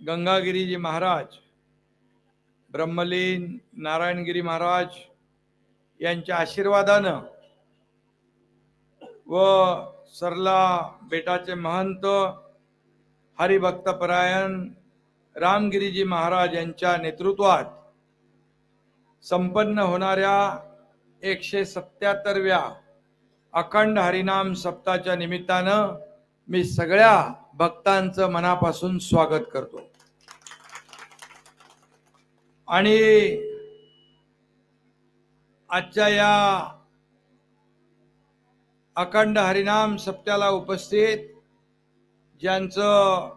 गंगागिरीजी महाराज, ब्रह्मलीन नारायणगिरी महाराज यांच्या आशीर्वादानं व सरला बेटाचे महंत हरिभक्तपरायण रामगिरीजी महाराज यांच्या नेतृत्वात संपन्न होणाऱ्या 177व्या अखंड हरिनाम सप्ताहाच्या निमित्तानं मी सगळ्या भक्तांचं मनापासून स्वागत करतो। आणि आजच्या या अखंड हरिनाम सप्त्याला उपस्थित ज्यांचं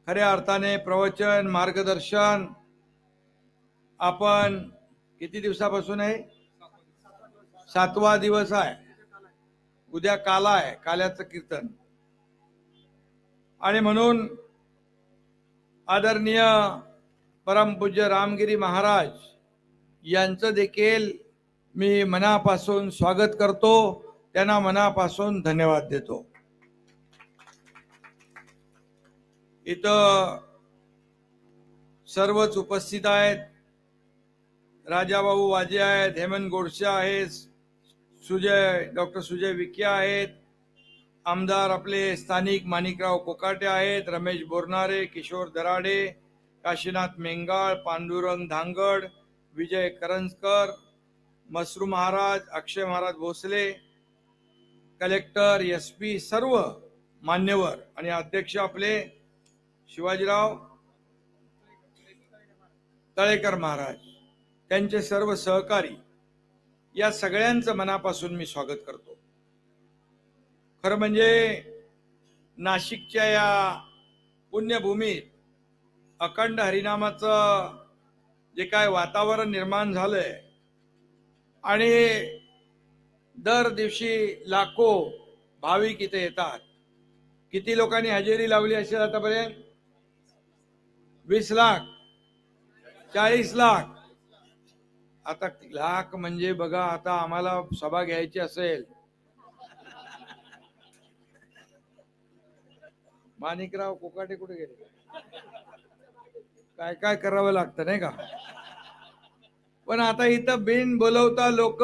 खऱ्या अर्थाने प्रवचन मार्गदर्शन आपण किती दिवसापासून आहे? 7वा दिवस आहे। उद्या काला आहे, काल्याचं कीर्तन। आणि म्हणून आदरणीय परमपूज्य रामगिरी महाराज यांचं देखील मी मनापासून स्वागत करतो, त्यांना मनापासून धन्यवाद देतो। इथं सर्वच उपस्थित आहेत। राजाभाऊ वाजे आहेत, हेमंत गोडसे आहेत, डॉक्टर सुजय विखे आहेत, आमदार आपले स्थानिक माणिकराव कोकाटे आहेत, रमेश बोरनारे, किशोर दराडे, काशीनाथ मेंगाळ, पांडुरंग धांगड, विजय करंजकर, मसरू महाराज, अक्षय महाराज भोसले, कलेक्टर, एसपी, सर्व मान्यवर आणि अध्यक्ष आपले शिवाजीराव तळेकर महाराज, त्यांचे सर्व सहकारी, या सगळ्यांचं मनापासून मी स्वागत करतो। खरं म्हणजे नाशिकच्या या पुण्यभूमीत अखंड हरिनामाचं जे काय वातावरण निर्माण झालंय आणि दर दिवशी लाखो भाविक इथे येतात। किती लोकांनी हजेरी लावली असेल आतापर्यंत? 20 लाख, 40 लाख। आता लाख म्हणजे बघा, आता आम्हाला सभा घ्यायची असेल, माणिकराव कोकाटे कुठे गेले? काय काय करावं लागतं नाही का? पण आता इथं बिन बोलवता लोक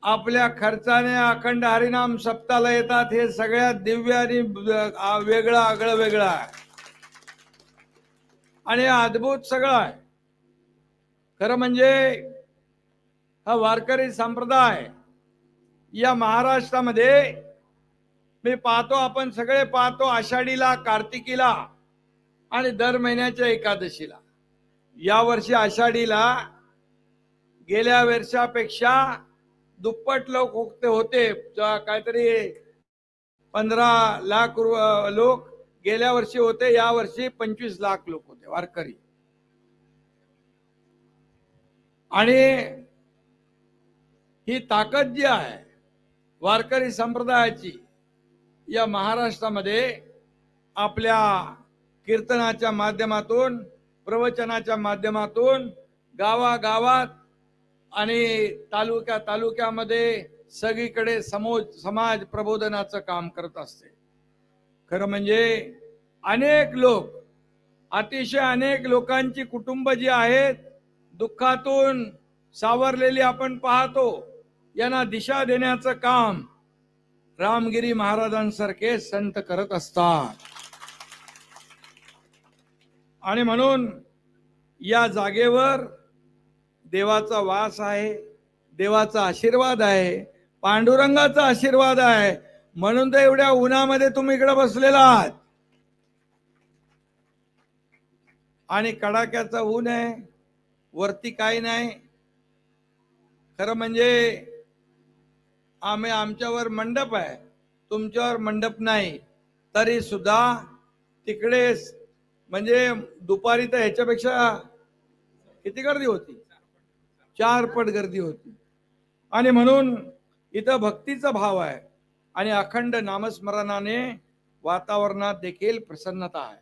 आपल्या खर्चाने अखंड हरिनाम सप्ताहाला येतात। हे सगळ्यात दिव्य आणि वेगळं आगळं वेगळं आहे आणि अद्भुत सगळं आहे। खरं म्हणजे हा वारकरी संप्रदाय या महाराष्ट्रामध्ये मी पाहतो, आपण सगळे पाहतो, आषाढीला, कार्तिकीला आणि दर महिन्याच्या एकादशीला। या वर्षी आषाढीला गेल्या वर्षापेक्षा दुप्पट लोक होते, काहीतरी 15 लाख लोक गेल्या वर्षी होते, या वर्षी 25 लाख लोक होते वारकरी। आणि ही ताकद जी आहे वारकरी संप्रदायाची या महाराष्ट्रामध्ये, आपल्या कीर्तनाच्या माध्यमातून, प्रवचनाच्या माध्यमातून गावागावात आणि तालुक्यामध्ये सगळीकडे समाज प्रबोधनाचं काम करत असते। खरं म्हणजे अनेक लोक, अतिशय अनेक लोकांची कुटुंब जी आहेत दुःखातून सावरलेली आपण पाहतो, यांना दिशा देण्याचं काम रामगिरी महाराजांसारखे संत करत असतात। आणि म्हणून या जागेवर देवाचा वास आहे, देवाचा आशीर्वाद आहे, पांडुरंगाचा आशीर्वाद आहे, म्हणून तर एवढ्या उन्हामध्ये तुम्ही इकडे बसलेला आहात। आणि कडाक्याचा ऊन आहे, वरती काही नाही। खरं म्हणजे आमच्यावर मंडप आहे, तुमच्यावर मंडप नाही, तरी सुद्धा तिकडे म्हणजे दुपारी तर ह्याच्यापेक्षा किती गर्दी होती? 4 पट गर्दी होती। आणि म्हणून इथं भक्तीचा भाव आहे आणि अखंड नामस्मरणाने वातावरणात देखील प्रसन्नता आहे।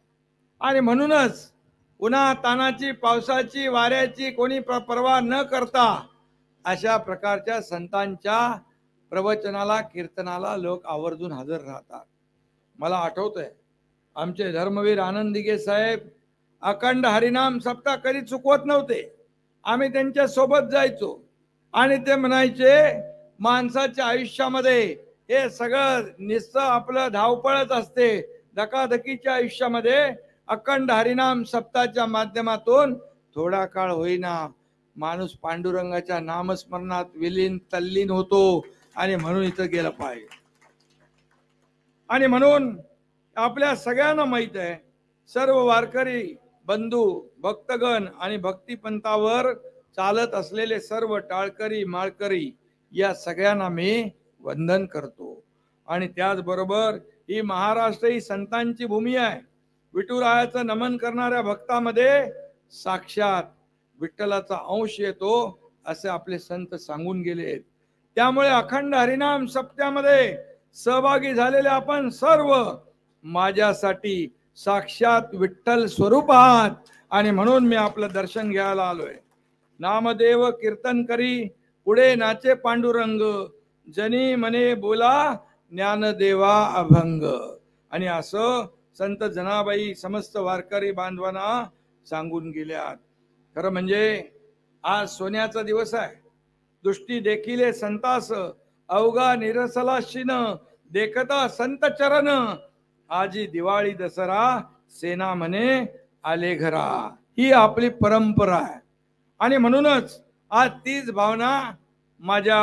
आणि म्हणूनच उन्हा तानाची, पावसाची, वाऱ्याची कोणी पर्वा न करता अशा प्रकारच्या संतांच्या प्रवचनाला, कीर्तनाला लोक आवर्जून हजर राहतात। मला आठवतंय आमचे धर्मवीर आनंद दिघे साहेब अखंड हरिनाम सप्ताह कधी चुकवत नव्हते. आम्ही त्यांच्या सोबत जायचो आणि ते म्हणायचे माणसाच्या आयुष्यामध्ये हे सगळं नुसतं आपलं धावपळच असते. धकाधकीच्या आयुष्यामध्ये अखंड हरिनाम सप्ताहाच्या माध्यमातून थोडा काळ होईना माणूस पांडुरंगाच्या नामस्मरणात विलीन तल्लीन होतो आणि म्हणून इथं गेलं पाहिजे. आणि म्हणून आपल्या सगळ्यांना माहित आहे सर्व वारकरी बंधू भक्तगण आणि भक्तिपंथावर चालत असलेले सर्व टाळकरी माळकरी या सगळ्यांना मी वंदन करतो. आणि त्याचबरोबर ही महाराष्ट्र ही संतांची भूमी आहे. विठुरायाचं नमन करणाऱ्या भक्तामध्ये साक्षात विठ्ठलाचा अंश येतो असे आपले संत सांगून गेले. त्यामुळे अखंड हरिनाम सप्त्यामध्ये सहभागी झालेले आपण सर्व माझ्यासाठी साक्षात विठ्ठल स्वरूप आहात आणि म्हणून मी आपलं दर्शन घ्यायला आलोय. नामदेव कीर्तन करी पुढे नाचे पांडुरंग जनी मने बोला ज्ञानदेवा अभंग. आणि असं संत जनाबाई समस्त वारकरी बांधवांना सांगून गेल्यात. खरं म्हणजे आज सोन्याचा दिवस आहे. दृष्टी देखील संतास अवघा निरसला शिन देखता संत चरण आजी दिवाळी दसरा सेना म्हणे आले घरा. ही आपली परंपरा आहे आणि म्हणूनच आज तीच भावना माझ्या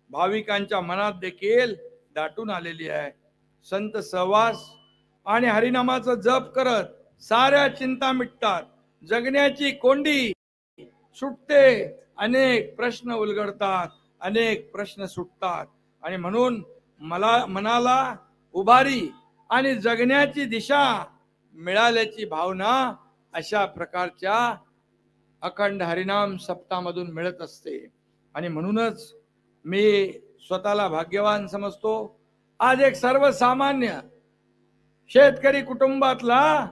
भाविकांच्या मनात देखील दाटून आलेली आहे. संत सहवास आणि हरिनामाचा जप करत साऱ्या चिंता मिटतात. जगण्याची कोंडी सुटते. अनेक प्रश्न उलगडतात. अनेक प्रश्न सुटतात आणि म्हणून मनाला उभारी आणि जगण्याची दिशा मिळाल्याची भावना अशा प्रकारच्या अखंड हरिनाम सप्ताहामधून मिळत असते. आणि म्हणूनच मी स्वतःला भाग्यवान समजतो. आज एक सर्वसामान्य शेतकरी कुटुंबातला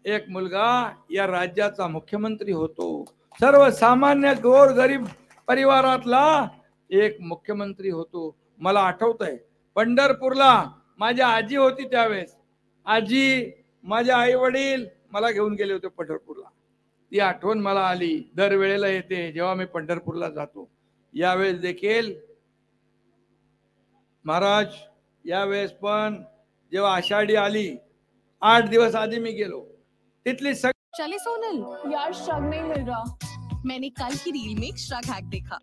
एक मुलगा या राज्याचा मुख्यमंत्री होतो. सर्वसामान्य गोरगरीब परिवारातला एक मुख्यमंत्री होतो. मला आठवतंय पंढरपूरला माझी आजी होती त्यावेळेस. आजी माझे आई वडील मला घेऊन गेले होते पंढरपूरला. ती आठवण मला आली. दरवेळेला येते जेव्हा मी पंढरपूरला जातो. यावेळेस देखील महाराज यावेळेस पण जेव्हा आषाढी आली 8 दिवस आधी मी गेलो. तिथली चले सोनल, यार श्रग नहीं मिल रहा. मैंने कल की रील में एक श्रग हैक देखा.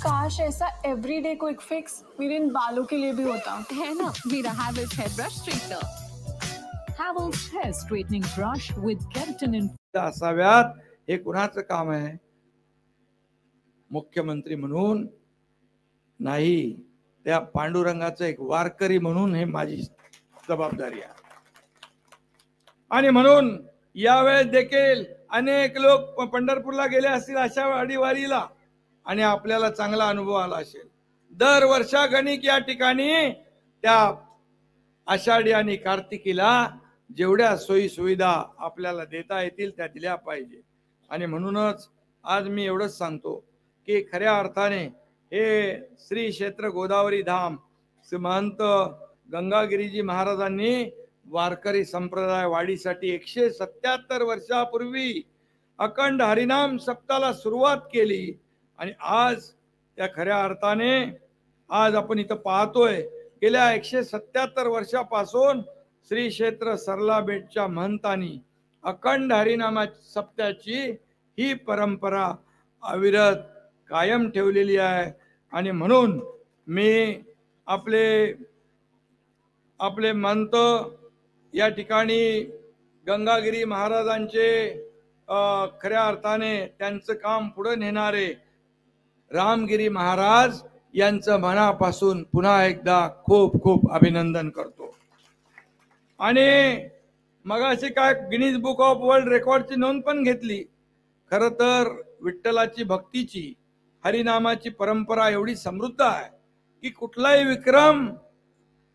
काश ऐसा एवरीडे क्विक फिक्स मेरे इन बालों के लिए भी होता. है ना, मेरा Havells hair brush straightener. Havells hair straightening brush with keratin in. असाव्यात हे कुणाचं काम आहे? मुख्यमंत्री म्हणून नाही, त्या पांडुरंगाचं एक वारकरी म्हणून हे माझी जबाबदारी आहे. आणि म्हणून यावेळेस देखील अनेक लोक पंढरपूरला गेले असतील आषाढी वारीला आणि आपल्याला चांगला अनुभव आला असेल. दर वर्षा गणिक या ठिकाणी त्या आषाढी आणि कार्तिकीला जेवढ्या सोयी सुविधा आपल्याला देता येतील त्या दिल्या पाहिजे. आणि म्हणूनच आज मी एवढंच सांगतो की खऱ्या अर्थाने हे श्री क्षेत्र गोदावरी धाम महंत गंगागिरीजी महाराजांनी वारकरी संप्रदाय वाढीसाठी 177 वर्षापूर्वी अखंड हरिनाम सप्ताहाला सुरुवात केली. आणि आज त्या खऱ्या अर्थाने आज आपण इथं पाहतोय गेल्या 177 वर्षापासून श्री क्षेत्र सरला बेटच्या महंतांनी अखंड हरिनामा सप्त्याची ही परंपरा अविरत कायम ठेवलेली आहे. आणि म्हणून मी आपले महंत या ठिकाणी गंगागिरी महाराजांचे खऱ्या अर्थाने त्यांचं काम पुढे नेणारे रामगिरी महाराज यांचं मनापासून पुन्हा एकदा खूप खूप अभिनंदन करतो. आणि मगाशी काय गिनीज बुक ऑफ वर्ल्ड रेकॉर्डची नोंद पण घेतली. खरं तर विठ्ठलाची भक्तीची हरिनामाची परंपरा एवढी समृद्ध आहे की कुठलाही विक्रम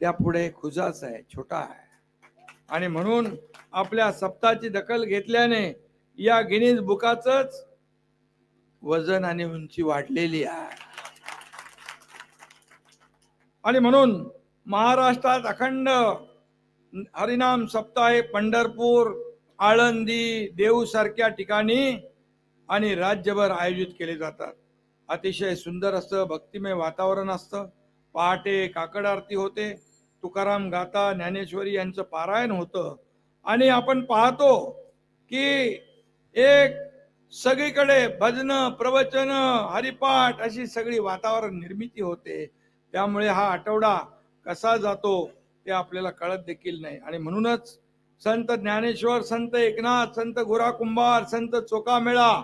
त्यापुढे खुजाच आहे, छोटा आहे. आणि म्हणून आपल्या सप्ताहाची दखल घेतल्याने या गिनीज बुकाचंच वजन आणि उंची वाढलेली आहे. आणि म्हणून महाराष्ट्रात अखंड हरिनाम सप्ताह हे पंढरपूर, आळंदी, देऊ सारख्या ठिकाणी आणि राज्यभर आयोजित केले जातात. अतिशय सुंदर असं भक्तिमय वातावरण असतं. पहाटे काकड आरती होते, तुकाराम गाथा, ज्ञानेश्वरी यांचं पारायण होतं आणि आपण पाहतो की एक सगळीकडे भजन, प्रवचन, हरिपाठ अशी सगळी वातावरण निर्मिती होते. त्यामुळे हा आठवडा कसा जातो ते आपल्याला कळत देखील नाही. आणि म्हणूनच संत ज्ञानेश्वर, संत एकनाथ, संत गोरा कुंभार, संत चोकामेळा,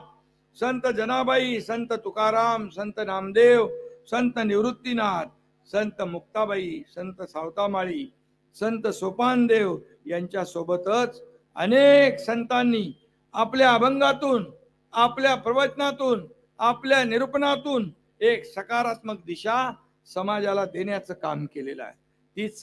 संत जनाबाई, संत तुकाराम, संत नामदेव, संत निवृत्तीनाथ, संत मुक्ताबाई, संत सावतामाळी, संत सोपानदेव यांच्या सोबतच अनेक संतांनी आपल्या अभंगातून, आपल्या प्रवचनातून, आपल्या निरूपणातून एक सकारात्मक दिशा समाजाला देण्याचं काम केलेलं आहे. तीच